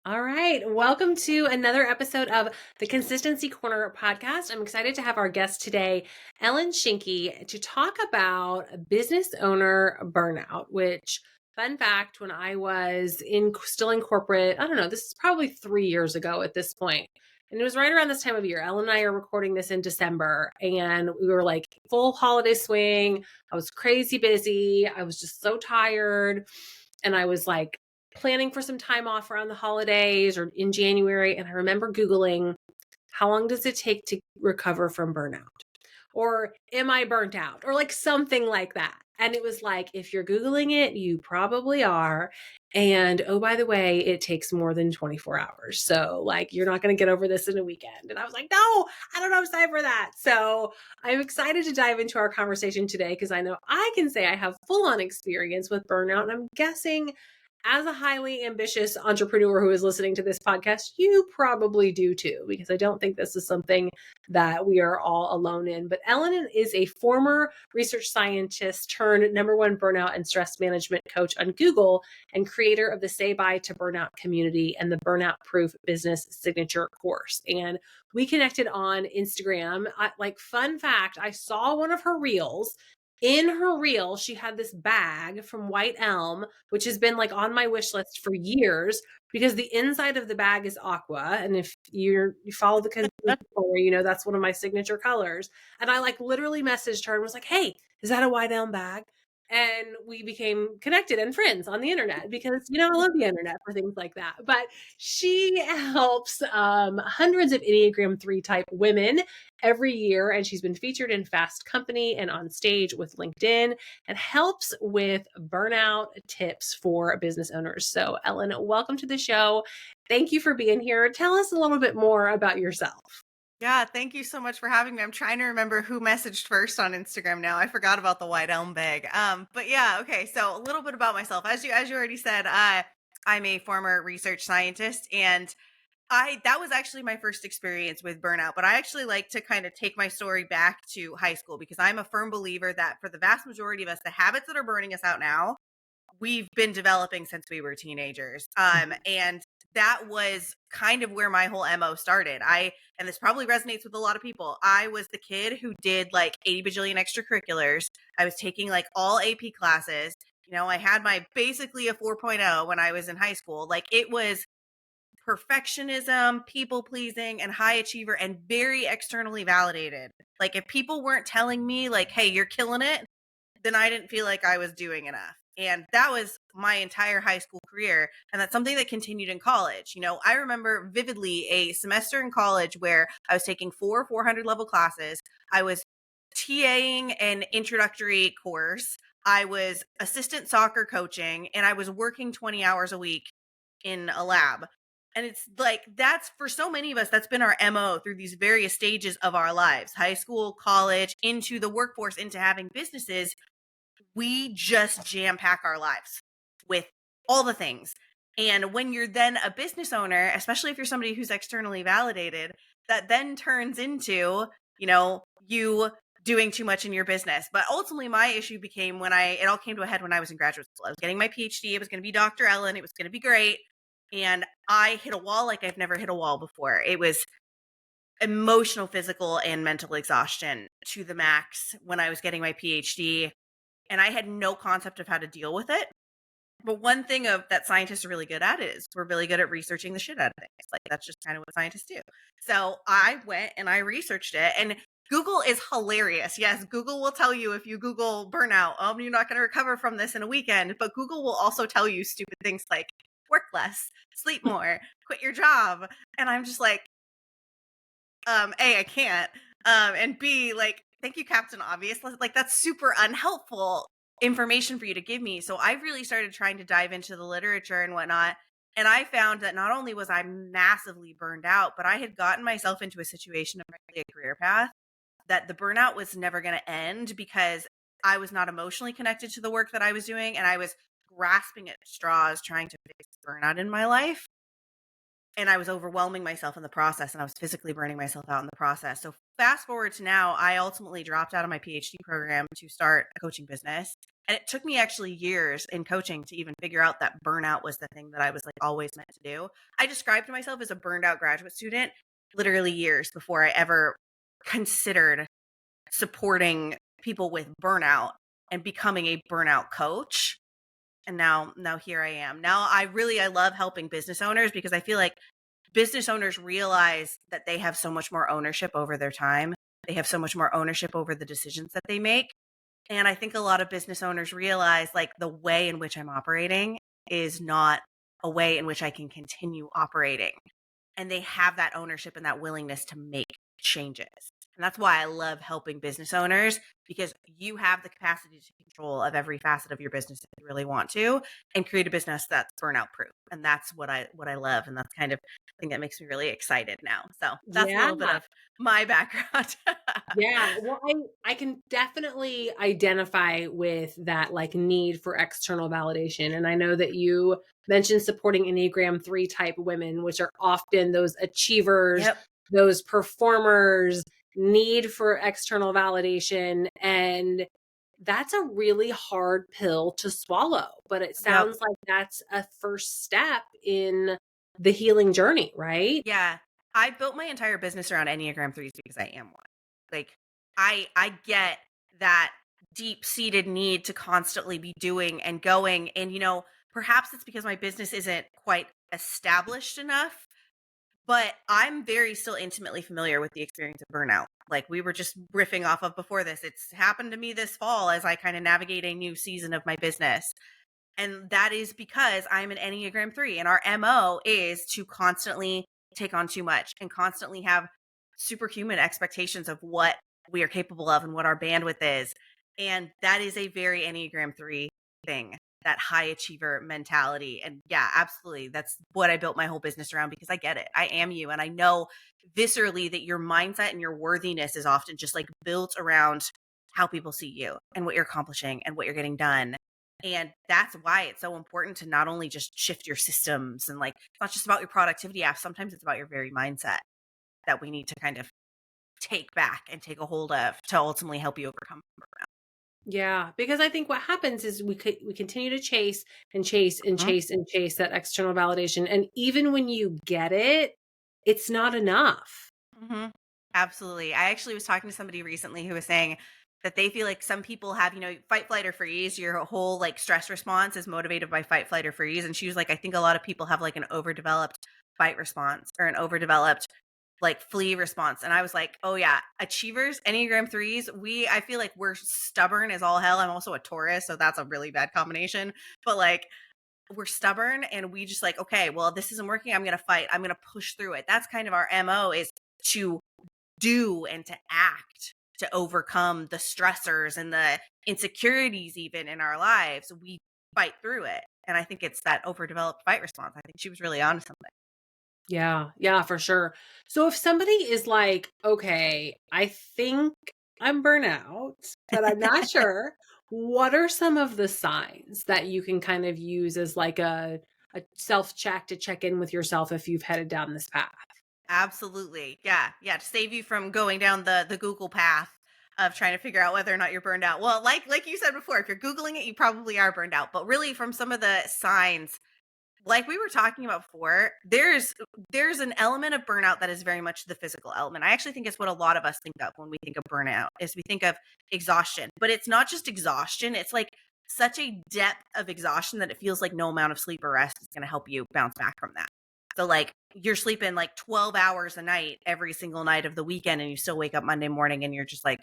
All right. Welcome to another episode of the Consistency Corner podcast. I'm excited to have our guest today, Ellyn Schinke, to talk about business owner burnout, which, fun fact, when I was still in corporate, I don't know, this is probably 3 years ago at this point. And it was right around this time of year. Ellen and I are recording this in December, and we were like full holiday swing. I was crazy busy. I was just so tired. And I was like, planning for some time off around the holidays or in January. And I remember Googling, how long does it take to recover from burnout? Or am I burnt out? Or like something like that. And it was like, if you're Googling it, you probably are. And oh, by the way, it takes more than 24 hours. So, like, you're not going to get over this in a weekend. And I was like, no, I don't have time for that. So, I'm excited to dive into our conversation today because I know I can say I have full on experience with burnout. And I'm guessing as a highly ambitious entrepreneur who is listening to this podcast, you probably do too, because I don't think this is something that we are all alone in. But Ellyn is a former research scientist turned #1 burnout and stress management coach on Google and creator of the Say Bye to Burnout community and the Burnout Proof Business Signature course. And we connected on Instagram. Fun fact, I saw one of her reels. In her reel, she had this bag from White Elm, which has been like on my wish list for years because the inside of the bag is aqua. And if you follow the consistency story, you know that's one of my signature colors. And I like literally messaged her and was like, "Hey, is that a White Elm bag?" And we became connected and friends on the internet because I love the internet for things like that. But she helps hundreds of Enneagram 3 type women every year, and she's been featured in Fast Company and on stage with LinkedIn and helps with burnout tips for business owners. So, Ellyn, welcome to the show. Thank you for being here. Tell us a little bit more about yourself. Yeah, thank you so much for having me. I'm trying to remember who messaged first on Instagram now. I forgot about the White Elm bag. But yeah, okay. So a little bit about myself. As you already said, I'm a former research scientist, and I that was actually my first experience with burnout. But I actually like to kind of take my story back to high school because I'm a firm believer that for the vast majority of us, the habits that are burning us out now we've been developing since we were teenagers. And that was kind of where my whole MO started. And this probably resonates with a lot of people. I was the kid who did like 80 bajillion extracurriculars. I was taking like all AP classes. I had my basically a 4.0 when I was in high school. Like it was perfectionism, people pleasing, and high achiever and very externally validated. Like if people weren't telling me like, hey, you're killing it, then I didn't feel like I was doing enough. And that was my entire high school career. And that's something that continued in college. I remember vividly a semester in college where I was taking 400 level classes. I was TAing an introductory course. I was assistant soccer coaching, and I was working 20 hours a week in a lab. And it's like, that's for so many of us, that's been our MO through these various stages of our lives, high school, college, into the workforce, into having businesses. We just jam pack our lives with all the things. And when you're then a business owner, especially if you're somebody who's externally validated, that then turns into, you doing too much in your business. But ultimately my issue became when it all came to a head when I was in graduate school. I was getting my PhD. It was going to be Dr. Ellyn. It was going to be great. And I hit a wall like I've never hit a wall before. It was emotional, physical, and mental exhaustion to the max when I was getting my PhD. And I had no concept of how to deal with it. But one thing that scientists are really good at is we're really good at researching the shit out of things. Like that's just kind of what scientists do. So I went and I researched it, and Google is hilarious. Yes, Google will tell you if you Google burnout, you're not going to recover from this in a weekend. But Google will also tell you stupid things like work less, sleep more, quit your job. And I'm just like, A, I can't. And B, like, thank you, Captain Obvious. Like, that's super unhelpful information for you to give me. So I really started trying to dive into the literature and whatnot. And I found that not only was I massively burned out, but I had gotten myself into a situation of a career path that the burnout was never going to end because I was not emotionally connected to the work that I was doing. And I was grasping at straws trying to fix burnout in my life. And I was overwhelming myself in the process, and I was physically burning myself out in the process. So fast forward to now, I ultimately dropped out of my PhD program to start a coaching business. And it took me actually years in coaching to even figure out that burnout was the thing that I was like always meant to do. I described myself as a burned out graduate student literally years before I ever considered supporting people with burnout and becoming a burnout coach. And now here I am. Now I love helping business owners because I feel like business owners realize that they have so much more ownership over their time. They have so much more ownership over the decisions that they make. And I think a lot of business owners realize like the way in which I'm operating is not a way in which I can continue operating. And they have that ownership and that willingness to make changes. And that's why I love helping business owners, because you have the capacity to take control of every facet of your business if you really want to, and create a business that's burnout proof. And that's what I love. And that's kind of the thing that makes me really excited now. So that's a Yeah. little bit of my background. Yeah, well, I can definitely identify with that like need for external validation. And I know that you mentioned supporting Enneagram 3 type women, which are often those achievers, Yep. those performers, need for external validation. And that's a really hard pill to swallow, but it Yep. sounds like that's a first step in the healing journey, right? Yeah. I built my entire business around Enneagram 3s because I am one. Like I get that deep-seated need to constantly be doing and going, and perhaps it's because my business isn't quite established enough, but I'm very still intimately familiar with the experience of burnout. Like we were just riffing off of before this. It's happened to me this fall as I kind of navigate a new season of my business. And that is because I'm an Enneagram 3, and our MO is to constantly take on too much and constantly have superhuman expectations of what we are capable of and what our bandwidth is. And that is a very Enneagram 3 thing, that high achiever mentality. And yeah, absolutely. That's what I built my whole business around because I get it. I am you. And I know viscerally that your mindset and your worthiness is often just like built around how people see you and what you're accomplishing and what you're getting done. And that's why it's so important to not only just shift your systems and like, it's not just about your productivity apps. Sometimes it's about your very mindset that we need to kind of take back and take a hold of to ultimately help you overcome burnout. Yeah, because I think what happens is we continue to chase and chase and Mhm. chase and chase that external validation, and even when you get it, it's not enough. Mhm. Absolutely. I actually was talking to somebody recently who was saying that they feel like some people have, fight, flight, or freeze. Your whole like stress response is motivated by fight, flight, or freeze. And she was like, I think a lot of people have like an overdeveloped fight response or an overdeveloped like flee response. And I was like, oh yeah, achievers, Enneagram 3s, I feel like we're stubborn as all hell. I'm also a Taurus, so that's a really bad combination. But like we're stubborn and we just like, okay, well, this isn't working. I'm going to fight. I'm going to push through it. That's kind of our MO, is to do and to act to overcome the stressors and the insecurities even in our lives. We fight through it. And I think it's that overdeveloped fight response. I think she was really onto something. Yeah, yeah, for sure. So if somebody is like, okay, I think I'm burnout, but I'm not sure, what are some of the signs that you can kind of use as like a self check to check in with yourself if you've headed down this path? Absolutely. Yeah. Yeah. To save you from going down the Google path of trying to figure out whether or not you're burned out. Well, like you said before, if you're Googling it, you probably are burned out. But really from some of the signs, like we were talking about before, there's an element of burnout that is very much the physical element. I actually think it's what a lot of us think of when we think of burnout, is we think of exhaustion. But it's not just exhaustion, it's like such a depth of exhaustion that it feels like no amount of sleep or rest is going to help you bounce back from that. So like you're sleeping like 12 hours a night every single night of the weekend, and you still wake up Monday morning and you're just like,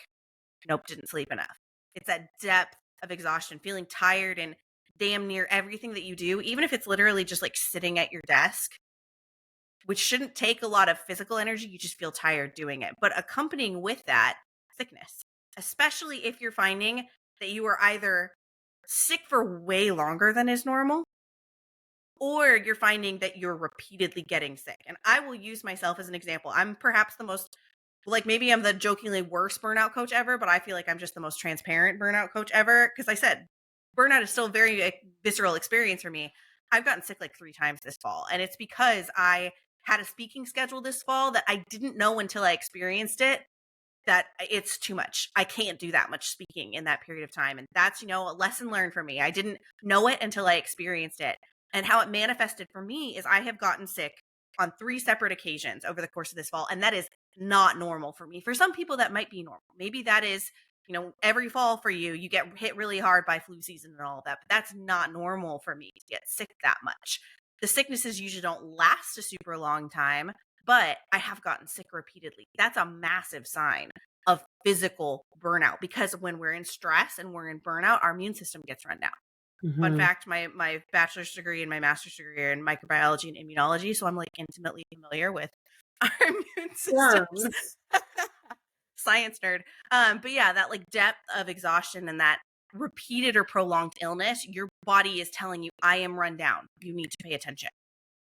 nope, didn't sleep enough. It's that depth of exhaustion, feeling tired and damn near everything that you do, even if it's literally just like sitting at your desk, which shouldn't take a lot of physical energy. You just feel tired doing it. But accompanying with that, sickness, especially if you're finding that you are either sick for way longer than is normal, or you're finding that you're repeatedly getting sick. And I will use myself as an example. I'm perhaps the most, like, maybe I'm the jokingly worst burnout coach ever, but I feel like I'm just the most transparent burnout coach ever. Because I said, burnout is still a very visceral experience for me. I've gotten sick like 3 times this fall. And it's because I had a speaking schedule this fall that I didn't know until I experienced it that it's too much. I can't do that much speaking in that period of time. And that's, a lesson learned for me. I didn't know it until I experienced it. And how it manifested for me is I have gotten sick on 3 separate occasions over the course of this fall. And that is not normal for me. For some people, that might be normal. Maybe that is, every fall for you, you get hit really hard by flu season and all of that. But that's not normal for me to get sick that much. The sicknesses usually don't last a super long time, but I have gotten sick repeatedly. That's a massive sign of physical burnout, because when we're in stress and we're in burnout, our immune system gets run down. Fun Mhm. fact, my bachelor's degree and my master's degree are in microbiology and immunology, so I'm like intimately familiar with our immune systems. Worms. Science nerd. But yeah, that like depth of exhaustion and that repeated or prolonged illness, your body is telling you, I am run down. You need to pay attention.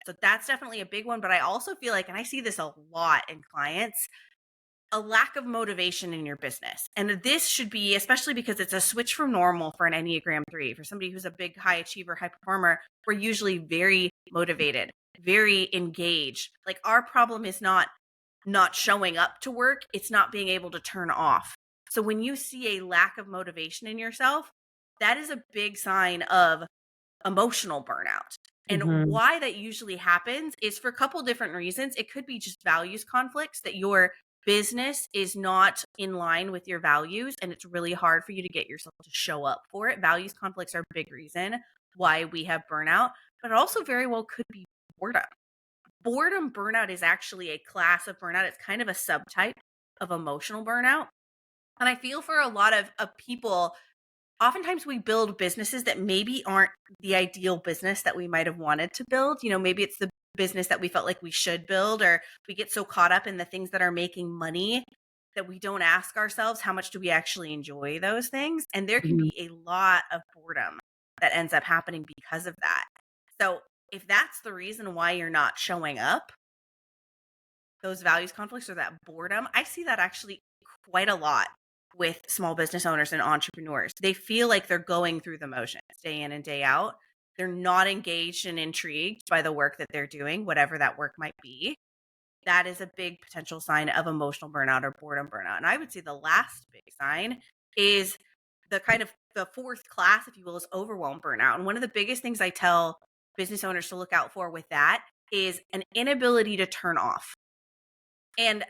So that's definitely a big one. But I also feel like, and I see this a lot in clients, a lack of motivation in your business. And this should be, especially because it's a switch from normal for an Enneagram 3. For somebody who's a big high achiever, high performer, we're usually very motivated, very engaged. Like our problem is not showing up to work, it's not being able to turn off. So when you see a lack of motivation in yourself, that is a big sign of emotional burnout. And Mhm. why that usually happens is for a couple different reasons. It could be just values conflicts, that your business is not in line with your values and it's really hard for you to get yourself to show up for it. Values conflicts are a big reason why we have burnout, but it also very well could be boredom. Boredom burnout is actually a class of burnout. It's kind of a subtype of emotional burnout. And I feel for a lot of people, oftentimes we build businesses that maybe aren't the ideal business that we might have wanted to build. Maybe it's the business that we felt like we should build, or we get so caught up in the things that are making money that we don't ask ourselves, how much do we actually enjoy those things? And there can Mhm. be a lot of boredom that ends up happening because of that. So if that's the reason why you're not showing up, those values conflicts or that boredom, I see that actually quite a lot with small business owners and entrepreneurs. They feel like they're going through the motions day in and day out. They're not engaged and intrigued by the work that they're doing, whatever that work might be. That is a big potential sign of emotional burnout or boredom burnout. And I would say the last big sign is the kind of the fourth class, if you will, is overwhelm burnout. And one of the biggest things I tell business owners to look out for with that is an inability to turn off. And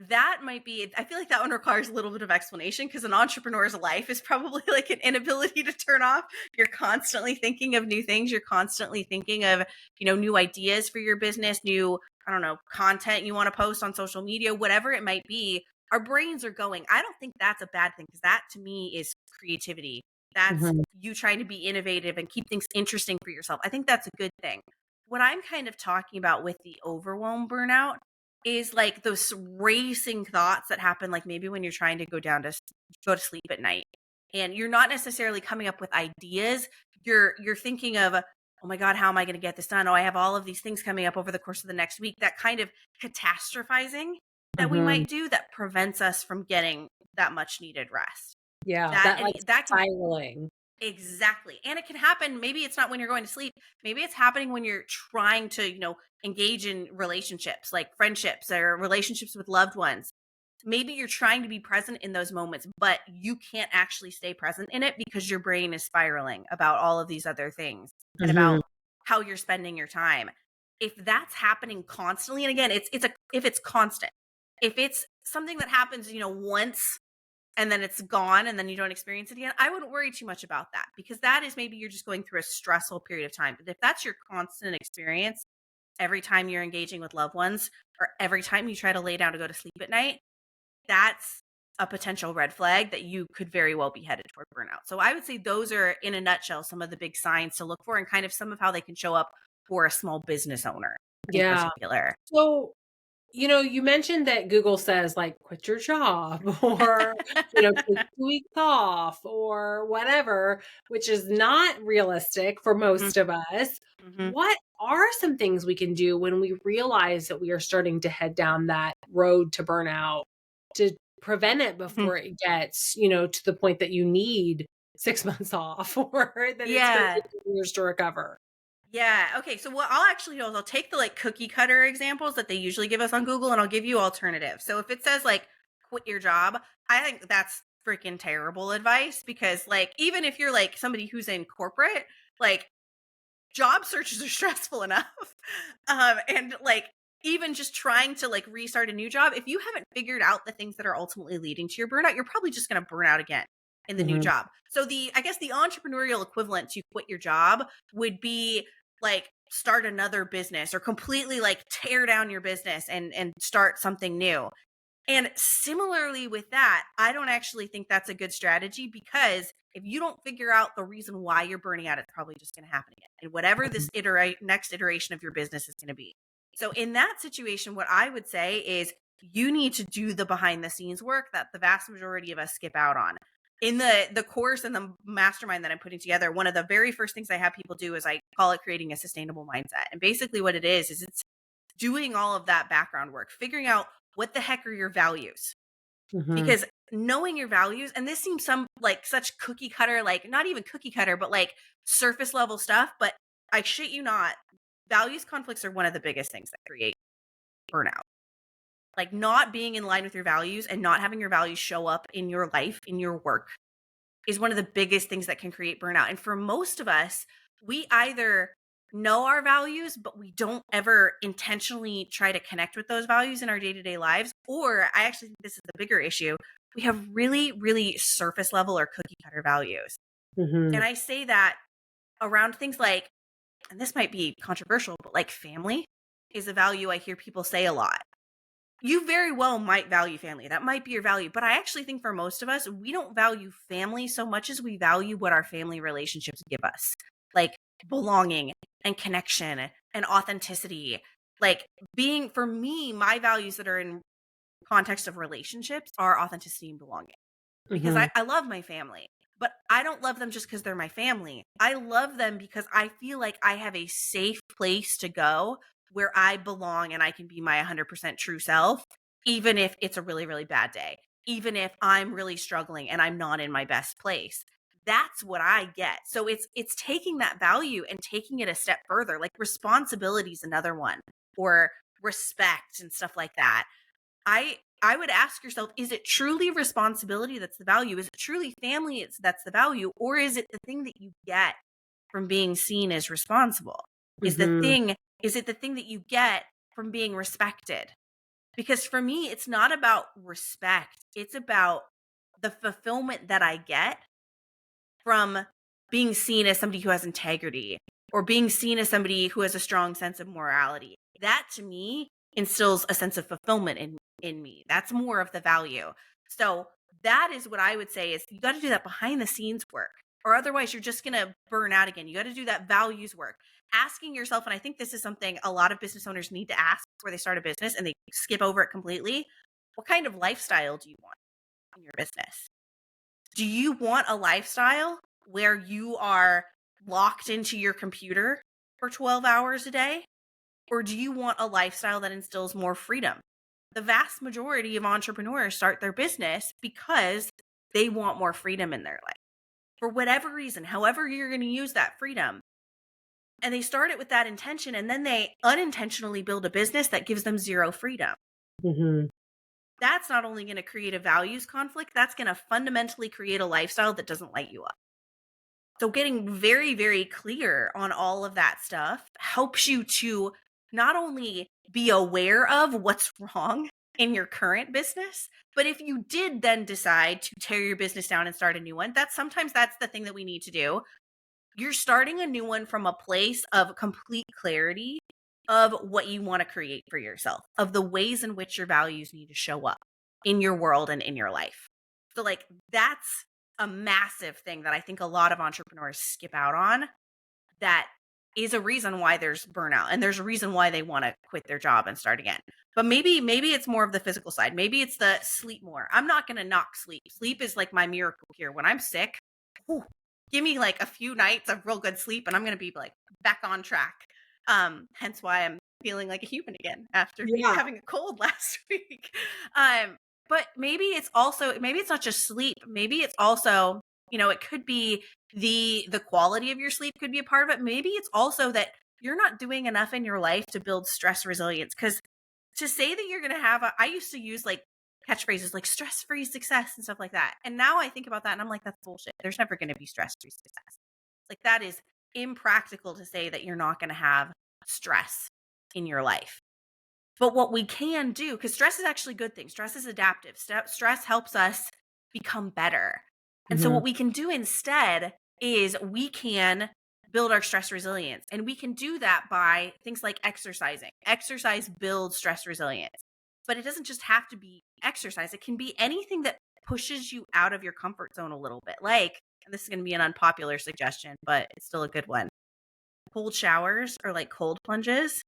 that might be, I feel like that one requires a little bit of explanation, because an entrepreneur's life is probably like an inability to turn off. You're constantly thinking of new things. You're constantly thinking of, new ideas for your business, new, I don't know, content you want to post on social media, whatever it might be. Our brains are going. I don't think that's a bad thing, because that to me is creativity. That's Mhm. you trying to be innovative and keep things interesting for yourself. I think that's a good thing. What I'm kind of talking about with the overwhelm burnout is like those racing thoughts that happen, like maybe when you're trying to go to sleep at night, and you're not necessarily coming up with ideas. You're thinking of, oh my god, how am I going to get this done? Oh, I have all of these things coming up over the course of the next week. That kind of catastrophizing that we Mhm. might do that prevents us from getting that much needed rest. Yeah, That that, and like, that can spiraling. Exactly. And it can happen. Maybe it's not when you're going to sleep. Maybe it's happening when you're trying to, engage in relationships, like friendships or relationships with loved ones. Maybe you're trying to be present in those moments, but you can't actually stay present in it because your brain is spiraling about all of these other things and about Mhm. how you're spending your time. If that's happening constantly, and again, if it's constant, if it's something that happens, once and then it's gone and then you don't experience it again, I wouldn't worry too much about that, because that is maybe you're just going through a stressful period of time. But if that's your constant experience, every time you're engaging with loved ones or every time you try to lay down to go to sleep at night, that's a potential red flag that you could very well be headed toward burnout. So I would say those are, in a nutshell, some of the big signs to look for and kind of some of how they can show up for a small business owner in Yeah. particular. So, you mentioned that Google says, like, quit your job or, take 2 weeks off or whatever, which is not realistic for most of us. Mm-hmm. What are some things we can do when we realize that we are starting to head down that road to burnout to prevent it before it gets, to the point that you need 6 months off or that it's gonna Yeah. take years to recover? Yeah. Okay. So what I'll actually do is I'll take the like cookie cutter examples that they usually give us on Google, and I'll give you alternatives. So if it says like quit your job, I think that's freaking terrible advice because like even if you're like somebody who's in corporate, like job searches are stressful enough. And like even just trying to like restart a new job, if you haven't figured out the things that are ultimately leading to your burnout, you're probably just going to burn out again in the new Mhm. job. So I guess the entrepreneurial equivalent to quit your job would be like start another business or completely like tear down your business and start something new. And similarly with that, I don't actually think that's a good strategy because if you don't figure out the reason why you're burning out, it's probably just going to happen again. And whatever this next iteration of your business is going to be. So in that situation, what I would say is you need to do the behind the scenes work that the vast majority of us skip out on. In the course and the mastermind that I'm putting together, one of the very first things I have people do is I call it creating a sustainable mindset. And basically what it is it's doing all of that background work, figuring out what the heck are your values? Mhm. Because knowing your values, and this seems some like such cookie cutter, like not even cookie cutter, but like surface level stuff. But I shit you not, values conflicts are one of the biggest things that create burnout. Like not being in line with your values and not having your values show up in your life, in your work, is one of the biggest things that can create burnout. And for most of us, we either know our values, but we don't ever intentionally try to connect with those values in our day to day lives. Or I actually think this is the bigger issue. We have really, really surface level or cookie cutter values. Mhm. And I say that around things like, and this might be controversial, but like family is a value I hear people say a lot. You very well might value family. That might be your value. But I actually think for most of us, we don't value family so much as we value what our family relationships give us, like belonging and connection and authenticity. Like being, for me, my values that are in context of relationships are authenticity and belonging because Mhm. I love my family. But I don't love them just because they're my family. I love them because I feel like I have a safe place to go where I belong and I can be my 100% true self, even if it's a really, really bad day, even if I'm really struggling and I'm not in my best place. That's what I get. So it's taking that value and taking it a step further. Like responsibility is another one, or respect and stuff like that. I would ask yourself, is it truly responsibility that's the value? Is it truly family that's the value? Or is it the thing that you get from being seen as responsible? Mhm. Is it the thing that you get from being respected? Because for me, it's not about respect. It's about the fulfillment that I get from being seen as somebody who has integrity or being seen as somebody who has a strong sense of morality. That to me instills a sense of fulfillment in me. That's more of the value. So that is what I would say is you got to do that behind the scenes work or otherwise you're just going to burn out again. You got to do that values work. Asking yourself, and I think this is something a lot of business owners need to ask before they start a business and they skip over it completely. What kind of lifestyle do you want in your business? Do you want a lifestyle where you are locked into your computer for 12 hours a day? Or do you want a lifestyle that instills more freedom? The vast majority of entrepreneurs start their business because they want more freedom in their life. For whatever reason, however you're going to use that freedom. And they start it with that intention and then they unintentionally build a business that gives them zero freedom. Mhm. That's not only going to create a values conflict, that's going to fundamentally create a lifestyle that doesn't light you up. So getting very, very clear on all of that stuff helps you to not only be aware of what's wrong in your current business, but if you did then decide to tear your business down and start a new one, that's the thing that we need to do. You're starting a new one from a place of complete clarity of what you want to create for yourself, of the ways in which your values need to show up in your world and in your life. So, like, that's a massive thing that I think a lot of entrepreneurs skip out on. That is a reason why there's burnout and there's a reason why they want to quit their job and start again. But maybe it's more of the physical side. Maybe it's the sleep more. I'm not going to knock sleep. Sleep is like my miracle cure. When I'm sick, whew, give me like a few nights of real good sleep and I'm going to be like back on track. Hence why I'm feeling like a human again after Yeah. having a cold last week. Um, but maybe it's not just sleep. Maybe it's also, it could be the quality of your sleep could be a part of it. Maybe it's also that you're not doing enough in your life to build stress resilience. Because to say that you're going to have I used to use like catchphrases like stress-free success and stuff like that. And now I think about that and I'm like, that's bullshit. There's never going to be stress-free success. Like that is impractical to say that you're not going to have stress in your life. But what we can do, because stress is actually a good thing. Stress is adaptive. Stress helps us become better. And so Mhm. what we can do instead is we can build our stress resilience. And we can do that by things like exercising. Exercise builds stress resilience. But it doesn't just have to be exercise. It can be anything that pushes you out of your comfort zone a little bit. Like, and this is going to be an unpopular suggestion, but it's still a good one. Cold showers or like cold plunges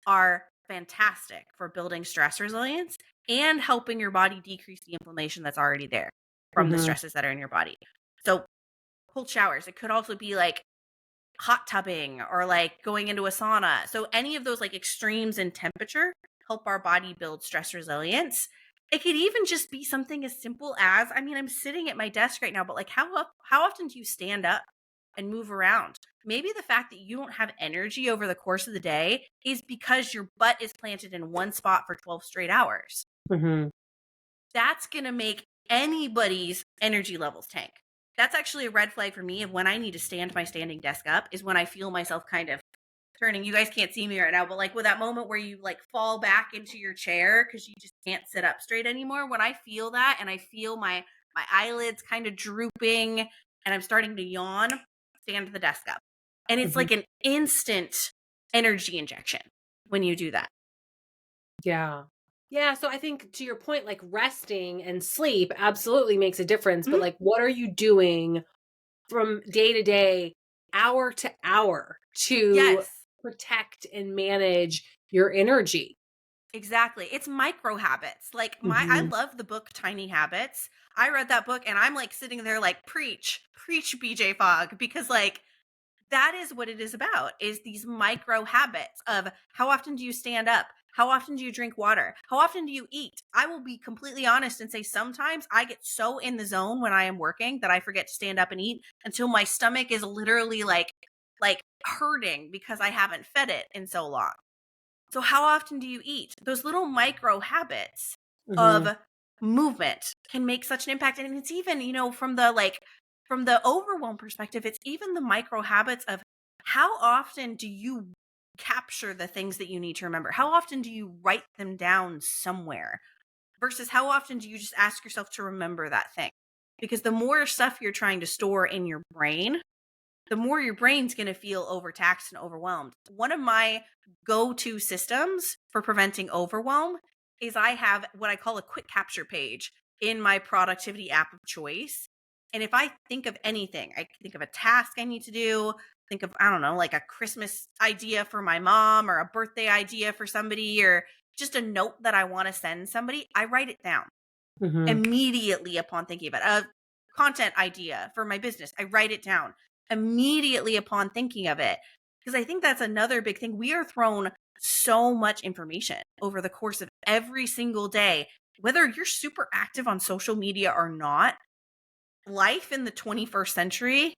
are fantastic for building stress resilience and helping your body decrease the inflammation that's already there from the Mhm. stresses that are in your body. So cold showers, it could also be like hot tubbing or like going into a sauna. So any of those like extremes in temperature help our body build stress resilience. It could even just be something as simple as, I mean, I'm sitting at my desk right now, but like how often do you stand up and move around? Maybe the fact that you don't have energy over the course of the day is because your butt is planted in one spot for 12 straight hours. Mhm. That's going to make anybody's energy levels tank. That's actually a red flag for me of when I need to stand my standing desk up is when I feel myself kind of turning. You guys can't see me right now, but like with that moment where you like fall back into your chair because you just can't sit up straight anymore. When I feel that and I feel my eyelids kind of drooping and I'm starting to yawn, stand the desk up. And it's Mhm. like an instant energy injection when you do that. Yeah. Yeah, so I think to your point, like resting and sleep absolutely makes a difference, but Mhm. like what are you doing from day to day, hour to hour to Yes. protect and manage your energy? Exactly. It's micro habits. Like I Mhm. love the book Tiny Habits. I read that book and I'm like sitting there like preach BJ Fogg because like that is what it is about is these micro habits of how often do you stand up? How often do you drink water? How often do you eat? I will be completely honest and say sometimes I get so in the zone when I am working that I forget to stand up and eat until my stomach is literally like hurting because I haven't fed it in so long. So how often do you eat? Those little micro habits Mhm. of movement can make such an impact. And it's even, from the overwhelm perspective, it's even the micro habits of how often do you capture the things that you need to remember? How often do you write them down somewhere versus how often do you just ask yourself to remember that thing? Because the more stuff you're trying to store in your brain, the more your brain's going to feel overtaxed and overwhelmed. One of my go-to systems for preventing overwhelm is I have what I call a quick capture page in my productivity app of choice. And if I think of anything, I think of a task I need to do, think of, I don't know, like a Christmas idea for my mom or a birthday idea for somebody or just a note that I want to send somebody, I write it down Mhm. immediately upon thinking about it. A content idea for my business, I write it down immediately upon thinking of it. Because I think that's another big thing. We are thrown so much information over the course of every single day, whether you're super active on social media or not. Life in the 21st century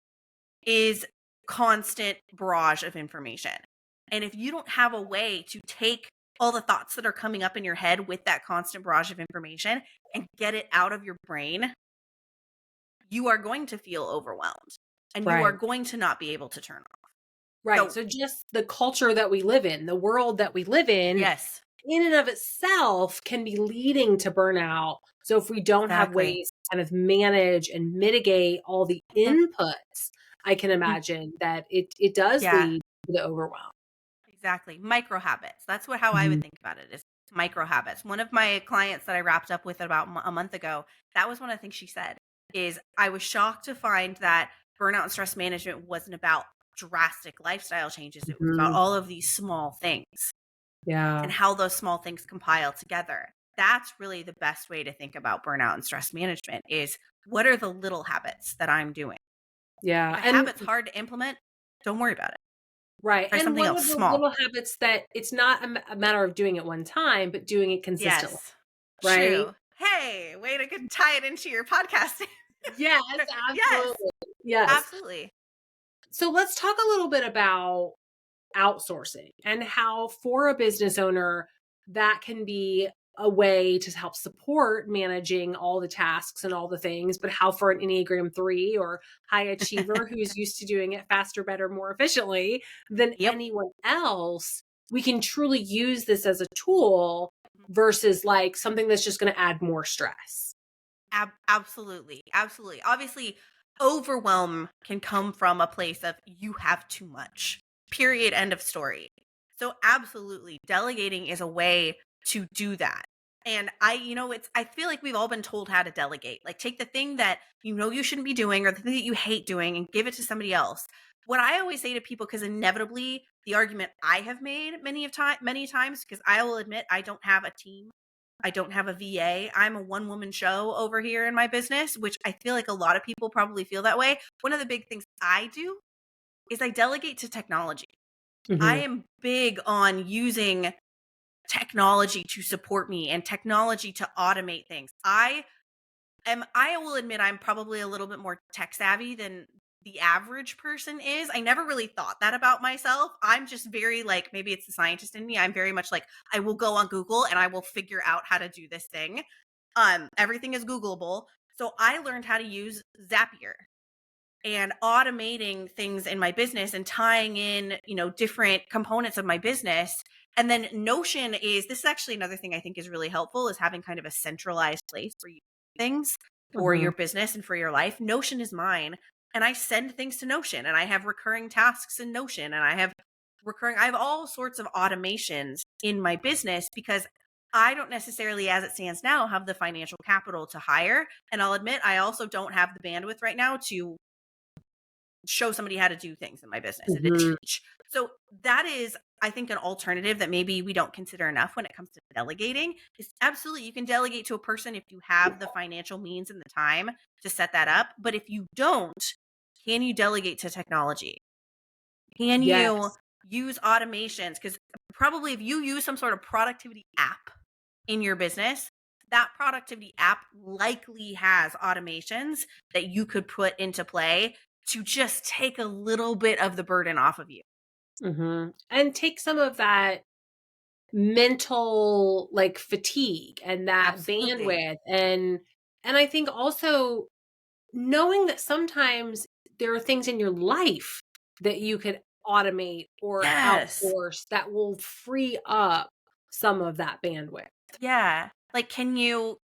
is constant barrage of information. And if you don't have a way to take all the thoughts that are coming up in your head with that constant barrage of information and get it out of your brain, you are going to feel overwhelmed and you are Right. going to not be able to turn off. Right. So, So just the culture that we live in, the world that we live yes, in and of itself can be leading to burnout. So if we don't have exactly. ways to kind of manage and mitigate all the Mhm. inputs, I can Mm, imagine that it does yeah, lead to the overwhelm. exactly. Micro habits. That's how I would Mhm. think about it is micro habits. One of my clients that I wrapped up with about a month ago, that was one of the things she said is I was shocked to find that burnout and stress management wasn't about drastic lifestyle changes. It was about Mhm. all of these small things and Yeah. how those small things compile together. That's really the best way to think about burnout and stress management is what are the little habits that I'm doing? If Yeah. a And habit's hard to implement, don't worry about it. right. Try And something what else are the small. little habits that it's not a matter of doing it one time, but doing it consistently, Yes. right? True. Hey, way to tie it into your podcast. Yes, Yes, absolutely. Yes. absolutely. So let's talk a little bit about outsourcing and how for a business owner that can be a way to help support managing all the tasks and all the things, but how for an Enneagram 3 or high achiever who's used to doing it faster, better, more efficiently than Yep. anyone else, we can truly use this as a tool versus like something that's just going to add more stress. Absolutely. Absolutely. Obviously, overwhelm can come from a place of you have too much. Period. End of story. So, absolutely, delegating is a way to do that. And I feel like we've all been told how to delegate. Like, take the thing that you know you shouldn't be doing or the thing that you hate doing and give it to somebody else. What I always say to people, because inevitably the argument I have made many times, because I will admit I don't have a team, I don't have a VA. I'm a one woman show over here in my business, which I feel like a lot of people probably feel that way. One of the big things I do is I delegate to technology. I Hmm. am big on using technology to support me and technology to automate things. I will admit I'm probably a little bit more tech savvy than the average person is. I never really thought that about myself. I'm just very like, maybe it's the scientist in me. I'm very much like, I will go on Google and I will figure out how to do this thing. Everything is Googleable. So I learned how to use Zapier and automating things in my business and tying in, different components of my business. And then Notion this is actually another thing I think is really helpful, is having kind of a centralized place for you do things for Hmm. your business and for your life. Notion is mine. And I send things to Notion and I have recurring tasks in Notion and I have all sorts of automations in my business because I don't necessarily, as it stands now, have the financial capital to hire. And I'll admit, I also don't have the bandwidth right now to show somebody how to do things in my business and to Hmm. teach. So that is, I think, an alternative that maybe we don't consider enough when it comes to delegating. Is absolutely, you can delegate to a person if you have the financial means and the time to set that up. But if you don't, can you delegate to technology? Can you Yes. use automations? Because probably if you use some sort of productivity app in your business, that productivity app likely has automations that you could put into play to just take a little bit of the burden off of you. Hmm. And take some of that mental like fatigue and that Absolutely. bandwidth, and I think also knowing that sometimes there are things in your life that you could automate or Yes. outsource that will free up some of that bandwidth. Yeah. Like, can you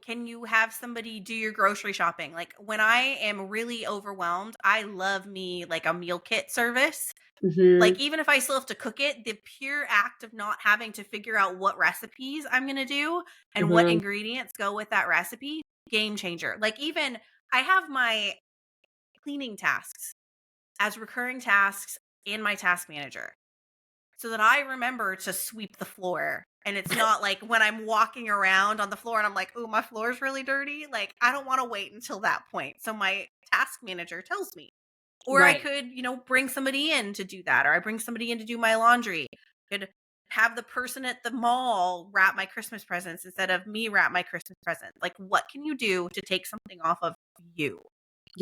have somebody do your grocery shopping? Like, when I am really overwhelmed, I love me like a meal kit service. Like, Mhm. even if I still have to cook it, the pure act of not having to figure out what recipes I'm gonna do and what Mhm. ingredients go with that recipe, game changer. Like, even I have my cleaning tasks as recurring tasks in my task manager so that I remember to sweep the floor. And it's not like when I'm walking around on the floor and I'm like, "Ooh, my floor is really dirty." Like, I don't wanna wait until that point. So my task manager tells me. Or I Right. could, bring somebody in to do that, or I bring somebody in to do my laundry. Could have the person at the mall wrap my Christmas presents instead of me wrap my Christmas presents. Like, what can you do to take something off of you?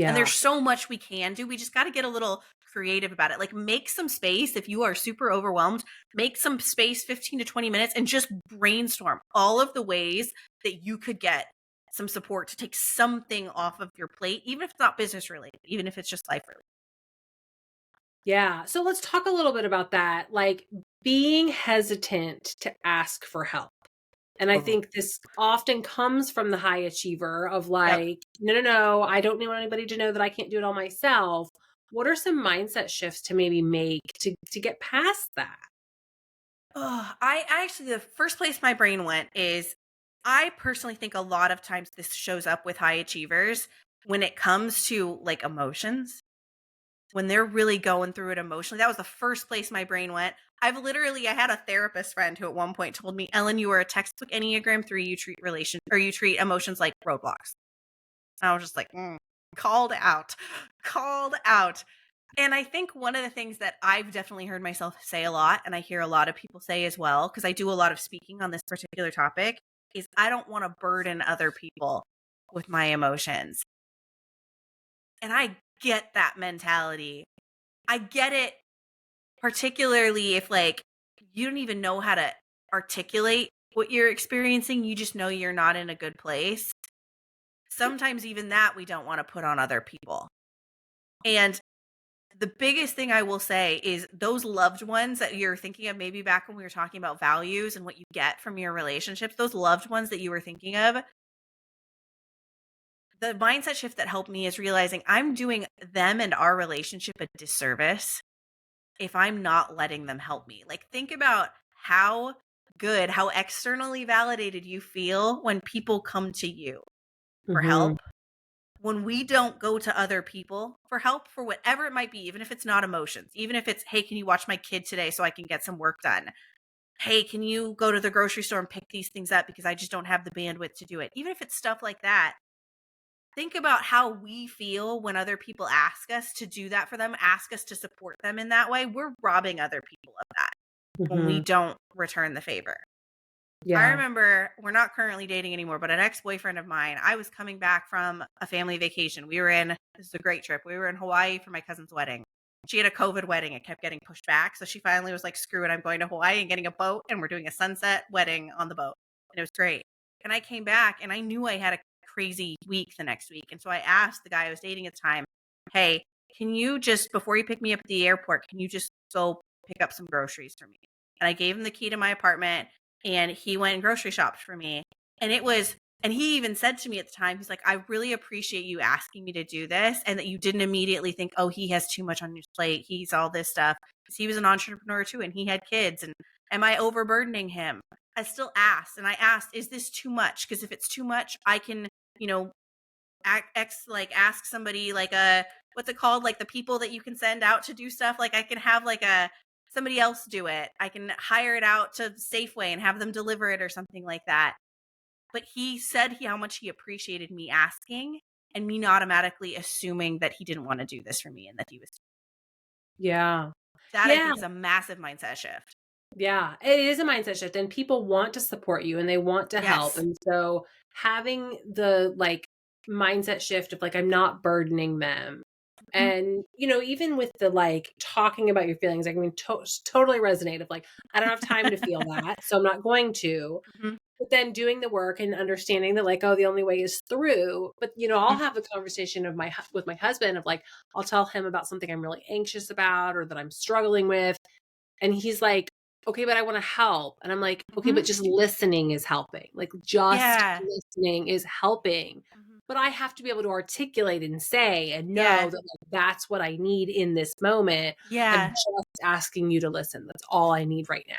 And there's Yeah. so much we can do. We just got to get a little creative about it. Like, make some space if you are super overwhelmed, make some space 15 to 20 minutes and just brainstorm all of the ways that you could get some support to take something off of your plate, even if it's not business related, even if it's just life related. Yeah. So let's talk a little bit about that, like being hesitant to ask for help. And I Oh, think this often comes from the high achiever of yep. like, no, no, no, I don't want anybody to know that I can't do it all myself. What are some mindset shifts to maybe make to get past that? Oh, I actually, the first place my brain went is I personally think a lot of times this shows up with high achievers when it comes to like emotions, when they're really going through it emotionally. That was the first place my brain went. I had a therapist friend who at one point told me, "Ellen, you are a textbook Enneagram 3. You treat emotions like roadblocks." And I was just like, called out, called out. And I think one of the things that I've definitely heard myself say a lot, and I hear a lot of people say as well, because I do a lot of speaking on this particular topic, is I don't want to burden other people with my emotions. And I get that mentality. I get it, particularly if like you don't even know how to articulate what you're experiencing, you just know you're not in a good place. Sometimes even that we don't want to put on other people. And the biggest thing I will say is those loved ones that you're thinking of, maybe back when we were talking about values and what you get from your relationships, those loved ones that you were thinking of, the mindset shift that helped me is realizing I'm doing them and our relationship a disservice if I'm not letting them help me. Like, think about how good, how externally validated you feel when people come to you for Mhm. help. When we don't go to other people for help for whatever it might be, even if it's not emotions, even if it's, hey, can you watch my kid today so I can get some work done? Hey, can you go to the grocery store and pick these things up because I just don't have the bandwidth to do it? Even if it's stuff like that, think about how we feel when other people ask us to do that for them, ask us to support them in that way. We're robbing other people of that when we Mhm. don't return the favor. I Yeah. remember, we're not currently dating anymore, but an ex-boyfriend of mine, I was coming back from a family vacation. This is a great trip. We were in Hawaii for my cousin's wedding. She had a COVID wedding. It kept getting pushed back. So she finally was like, screw it. I'm going to Hawaii and getting a boat, and we're doing a sunset wedding on the boat. And it was great. And I came back and I knew I had a crazy week the next week. And so I asked the guy I was dating at the time, hey, can you just, before you pick me up at the airport, can you just go pick up some groceries for me? And I gave him the key to my apartment, and he went and grocery shopped for me. And he even said to me at the time, he's like, I really appreciate you asking me to do this, and that you didn't immediately think, oh, he has too much on his plate. He's all this stuff. Because he was an entrepreneur too, and he had kids. And am I overburdening him? I still asked, and I asked, is this too much? Because if it's too much, I can, you know, ask somebody, like a, what's it called? Like the people that you can send out to do stuff. Like I can have like somebody else do it. I can hire it out to Safeway and have them deliver it or something like that. But he said how much he appreciated me asking and me not automatically assuming that he didn't want to do this for me and that he was. Yeah. That, I Yeah. think, is a massive mindset shift. Yeah. It is a mindset shift, and people want to support you and they want to help. Yes. And so having the like mindset shift of like, I'm not burdening them. Mhm. And, even with the like talking about your feelings, I mean, totally resonate of like, I don't have time to feel that. So I'm not going to. Mhm. But then doing the work and understanding that like, oh, the only way is through. But I'll Mhm. have a conversation with my husband of like, I'll tell him about something I'm really anxious about or that I'm struggling with. And he's like, okay, but I want to help. And I'm like, okay, but Mhm. just listening is helping. Like just Yeah. listening is helping. Mhm. But I have to be able to articulate and say and know Yeah. that like, that's what I need in this moment. I'm Yeah. just asking you to listen. That's all I need right now.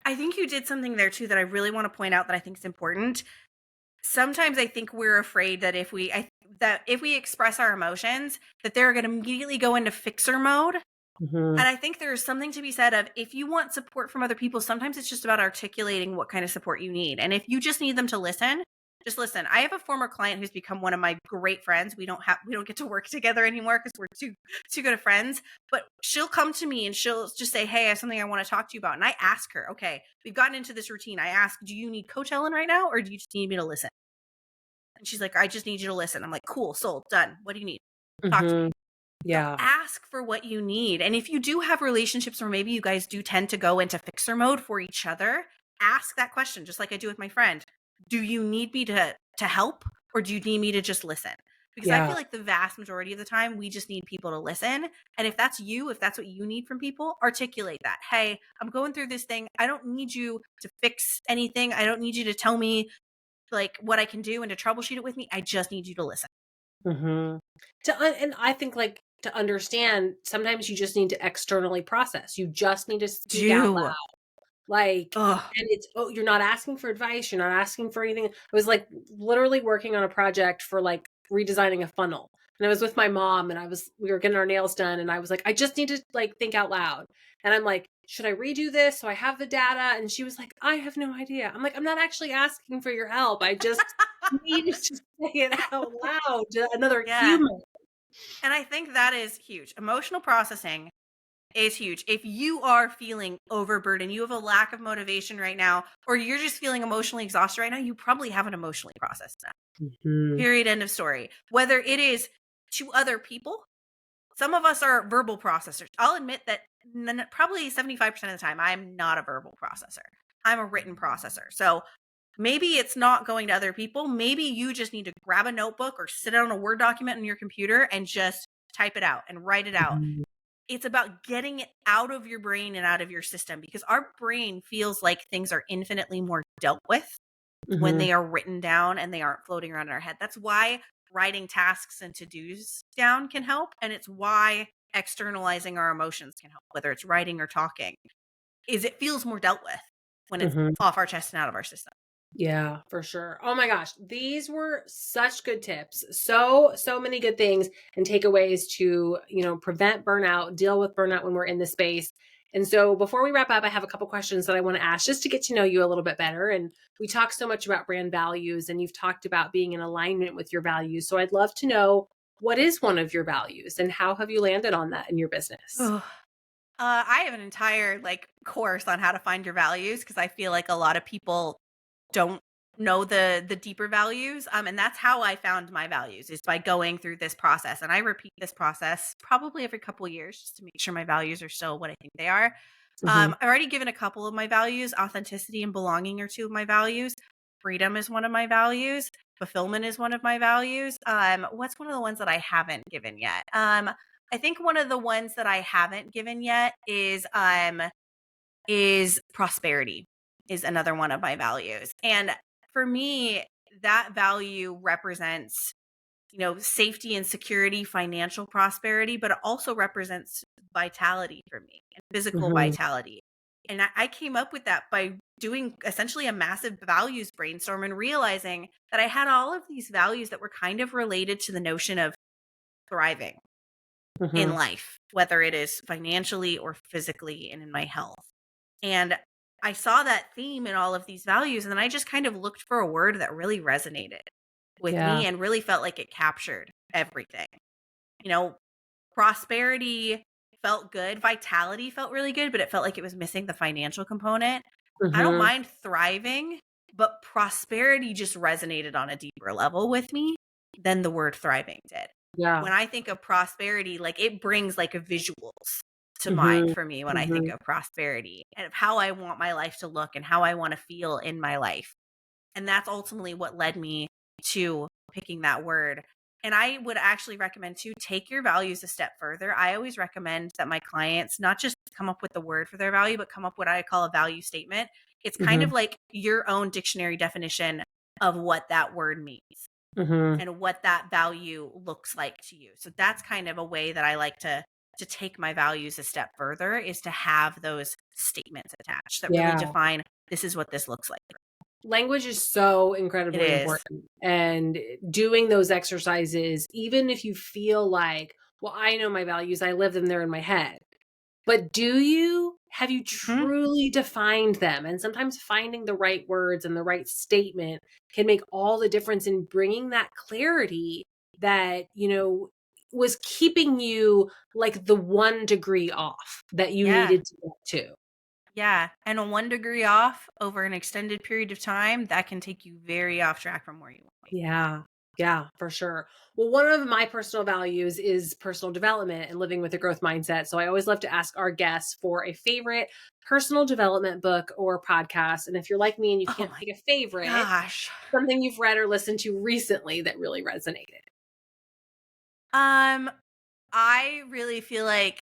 I think you did something there too that I really want to point out that I think is important. Sometimes I think we're afraid that if we express our emotions, that they're going to immediately go into fixer mode. Mhm. And I think there's something to be said of, if you want support from other people, sometimes it's just about articulating what kind of support you need. And if you just need them to listen, just listen. I have a former client who's become one of my great friends. We don't get to work together anymore because we're too good of friends. But she'll come to me and she'll just say, hey, I have something I want to talk to you about. And I ask her, okay, we've gotten into this routine. I ask, do you need Coach Ellen right now, or do you just need me to listen? And she's like, I just need you to listen. I'm like, cool, sold, done. What do you need? Talk to me. Mhm. So Yeah. ask for what you need. And if you do have relationships where maybe you guys do tend to go into fixer mode for each other, ask that question, just like I do with my friend. Do you need me to help, or do you need me to just listen? Because I Yeah. feel like the vast majority of the time we just need people to listen. And if that's what you need from people, articulate that. Hey, I'm going through this thing. I don't need you to fix anything. I don't need you to tell me like what I can do and to troubleshoot it with me. I just need you to listen. Mhm. And I think like to understand, sometimes you just need to externally process. You just need to speak out loud. Do. Like, Oh, and it's, oh, you're not asking for advice. You're not asking for anything. I was like literally working on a project for like redesigning a funnel. And I was with my mom and we were getting our nails done. And I was like, I just need to like think out loud. And I'm like, should I redo this? So I have the data. And she was like, I have no idea. I'm like, I'm not actually asking for your help. I just need to say it out loud to another yeah. human. And I think that is huge. Emotional processing is huge. If you are feeling overburdened, you have a lack of motivation right now, or you're just feeling emotionally exhausted right now, you probably haven't emotionally processed that. Mhm. Period. End of story. Whether it is to other people, some of us are verbal processors. I'll admit that probably 75% of the time, I'm not a verbal processor. I'm a written processor. So maybe it's not going to other people. Maybe you just need to grab a notebook or sit on a Word document on your computer and just type it out and write it out. Mhm. It's about getting it out of your brain and out of your system, because our brain feels like things are infinitely more dealt with when Mhm. they are written down and they aren't floating around in our head. That's why writing tasks and to-dos down can help. And it's why externalizing our emotions can help, whether it's writing or talking, is it feels more dealt with when it's Mhm. off our chest and out of our system. Yeah, for sure. Oh my gosh, these were such good tips. So many good things and takeaways to, prevent burnout, deal with burnout when we're in the space. And so before we wrap up, I have a couple questions that I want to ask just to get to know you a little bit better. And we talk so much about brand values and you've talked about being in alignment with your values. So I'd love to know, what is one of your values and how have you landed on that in your business? Oh, I have an entire course on how to find your values, because I feel like a lot of people don't know the deeper values. And that's how I found my values, is by going through this process. And I repeat this process probably every couple of years just to make sure my values are still what I think they are. Mhm. I've already given a couple of my values. Authenticity and belonging are two of my values. Freedom is one of my values. Fulfillment is one of my values. What's one of the ones that I haven't given yet? I think one of the ones that I haven't given yet is prosperity, is another one of my values. And for me, that value represents, safety and security, financial prosperity, but it also represents vitality for me and physical Mhm. vitality. And I came up with that by doing essentially a massive values brainstorm and realizing that I had all of these values that were kind of related to the notion of thriving in Mhm. life, whether it is financially or physically and in my health. And I saw that theme in all of these values. And then I just kind of looked for a word that really resonated with Yeah. me and really felt like it captured everything. You know, prosperity felt good, vitality felt really good, but it felt like it was missing the financial component. I don't Mhm. mind thriving, but prosperity just resonated on a deeper level with me than the word thriving did. Yeah. When I think of prosperity, it brings a visuals to mind Mhm. for me when I think Mhm. of prosperity, and of how I want my life to look and how I want to feel in my life. And that's ultimately what led me to picking that word. And I would actually recommend to take your values a step further. I always recommend that my clients not just come up with the word for their value, but come up with what I call a value statement. It's kind of Mhm. like your own dictionary definition of what that word means Mhm. and what that value looks like to you. So that's kind of a way that I like to take my values a step further, is to have those statements attached that really Yeah. define, this is what this looks like. Language is so It incredibly is. important. And doing those exercises, even if you feel like, well, I know my values, I live them, they're in my head. But do you? Have you Mhm. truly defined them? And sometimes finding the right words and the right statement can make all the difference in bringing that clarity that, was keeping you like the 1 degree off that you Yeah. needed to get to. Yeah. And a 1 degree off over an extended period of time, that can take you very off track from where you want to be. Yeah. Yeah, for sure. Well, one of my personal values is personal development and living with a growth mindset. So I always love to ask our guests for a favorite personal development book or podcast. And if you're like me and you Oh can't my pick a favorite, gosh. something you've read or listened to recently that really resonated. Um, I really feel like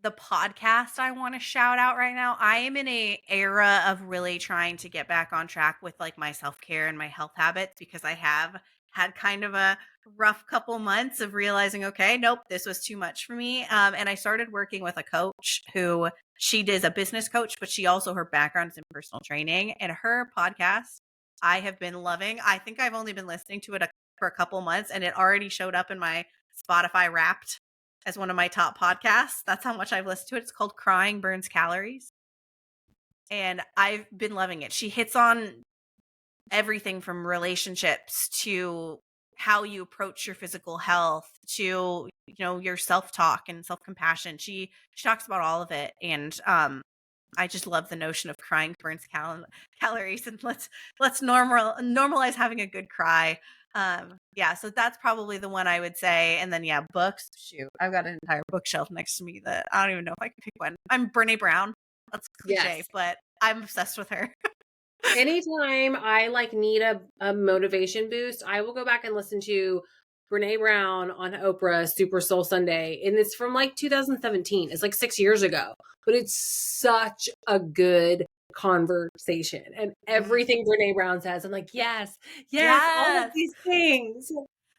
the podcast I want to shout out right now, I am in a era of really trying to get back on track with my self-care and my health habits, because I have had kind of a rough couple months of realizing, okay, nope, this was too much for me. And I started working with a coach who, she is a business coach, but she also, her background is in personal training, and her podcast I have been loving. I think I've only been listening to it for a couple months, and it already showed up in my Spotify Wrapped as one of my top podcasts. That's how much I've listened to it. It's called Crying Burns Calories. And I've been loving it. She hits on everything from relationships to how you approach your physical health to, your self-talk and self-compassion. She talks about all of it. And I just love the notion of crying burns calories, and let's normalize having a good cry. Yeah, so that's probably the one I would say. And then, yeah, books. Shoot, I've got an entire bookshelf next to me that I don't even know if I can pick one. I'm Brene Brown. That's cliche, Yes. but I'm obsessed with her. Anytime I like need a motivation boost, I will go back and listen to Brene Brown on Oprah Super Soul Sunday. And it's from like 2017. It's like 6 years ago. But it's such a good conversation. And everything Brene Brown says, I'm like, yes, yes, all of Yes. these things.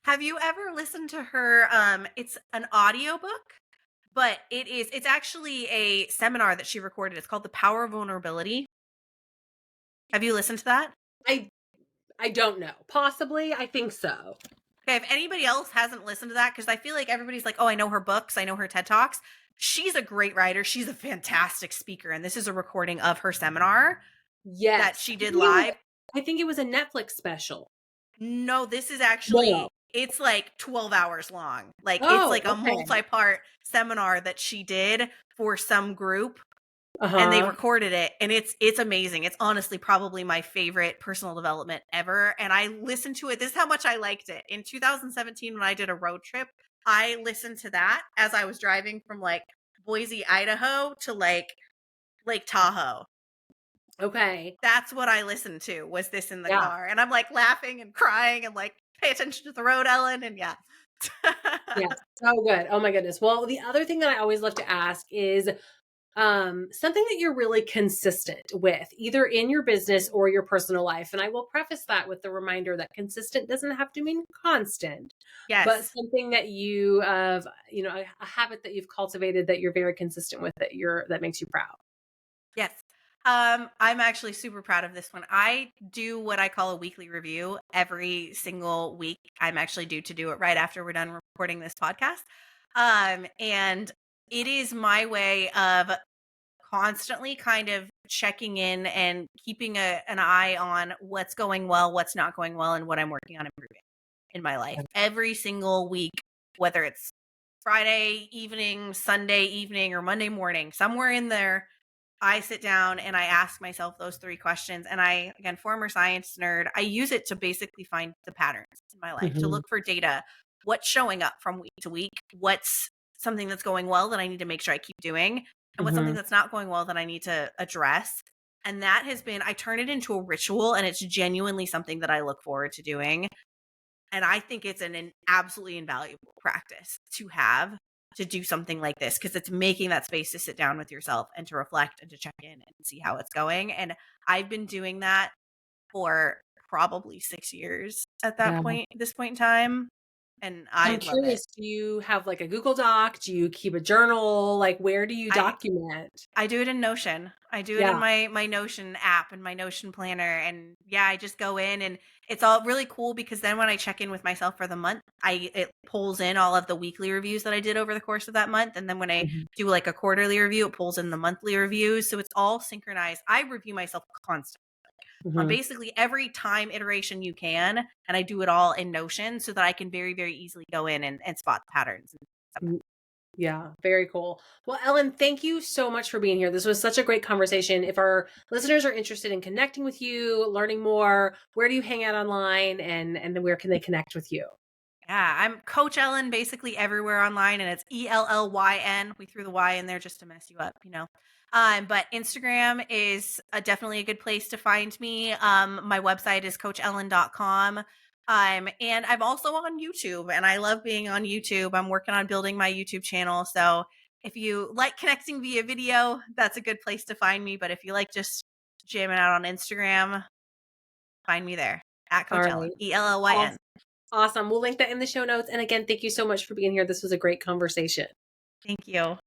Have you ever listened to her? It's an audiobook, but it's actually a seminar that she recorded. It's called The Power of Vulnerability. Have you listened to that? I I don't know. Possibly, I think so. Okay, if anybody else hasn't listened to that, because I feel like everybody's like, oh, I know her books, I know her TED Talks. She's a great writer. She's a fantastic speaker. And this is a recording of her seminar that Yes. she did live. I think it was a Netflix special. No, this is No. actually, it's like 12 hours long. Like it's Oh, like a okay. multi-part seminar that she did for some group. And they recorded it, and it's amazing. It's honestly probably my favorite personal development ever. And I listened to it. This is how much I liked it. In 2017, when I did a road trip, I listened to that as I was driving from like Boise, Idaho to like Lake Tahoe. Okay. That's what I listened to, was this in the Yeah. car. And I'm like laughing and crying and like, pay attention to the road, Ellen. And yeah. Yeah. So good. Oh my goodness. Well, the other thing that I always love to ask is something that you're really consistent with, either in your business or your personal life. And I will preface that with the reminder that consistent doesn't have to mean constant, but Yes. something that you have, a habit that you've cultivated that you're very consistent with, that makes you proud. Yes. I'm actually super proud of this one. I do what I call a weekly review every single week. I'm actually due to do it right after we're done recording this podcast. And it is my way of constantly kind of checking in and keeping an eye on what's going well, what's not going well, and what I'm working on improving in my life every single week, whether it's Friday evening, Sunday evening, or Monday morning, somewhere in there. I sit down and I ask myself those 3 questions. And I, again, former science nerd, I use it to basically find the patterns in my life, to Mm-hmm. look for data, what's showing up from week to week, what's something that's going well that I need to make sure I keep doing, and what's something Mm-hmm. that's not going well that I need to address. And that has been, I turn it into a ritual, and it's genuinely something that I look forward to doing. And I think it's an absolutely invaluable practice to have, to do something like this, because it's making that space to sit down with yourself and to reflect and to check in and see how it's going. And I've been doing that for probably 6 years at Yeah. this point in time. And I I'm love it. curious, do you have like a Google Doc? Do you keep a journal? Like, where do you I document? I do it in Notion. I do it in Yeah. my Notion app and my Notion planner. And yeah, I just go in, and it's all really cool, because then when I check in with myself for the month, it pulls in all of the weekly reviews that I did over the course of that month. And then when I Mhm. do like a quarterly review, it pulls in the monthly reviews. So it's all synchronized. I review myself constantly on Mhm. basically every time iteration you can. And I do it all in Notion so that I can very, very easily go in and spot the patterns. Mm, yeah, very cool. Well, Ellen, thank you so much for being here. This was such a great conversation. If our listeners are interested in connecting with you, learning more, where do you hang out online, and where can they connect with you? Yeah, I'm Coach Ellyn basically everywhere online, and it's ELLYN. We threw the Y in there just to mess you up. But Instagram is definitely a good place to find me. My website is coachellen.com. And I'm also on YouTube, and I love being on YouTube. I'm working on building my YouTube channel. So if you like connecting via video, that's a good place to find me. But if you like just jamming out on Instagram, find me there at All Coach Ellyn, right. ELLYN. Awesome. We'll link that in the show notes. And again, thank you so much for being here. This was a great conversation. Thank you.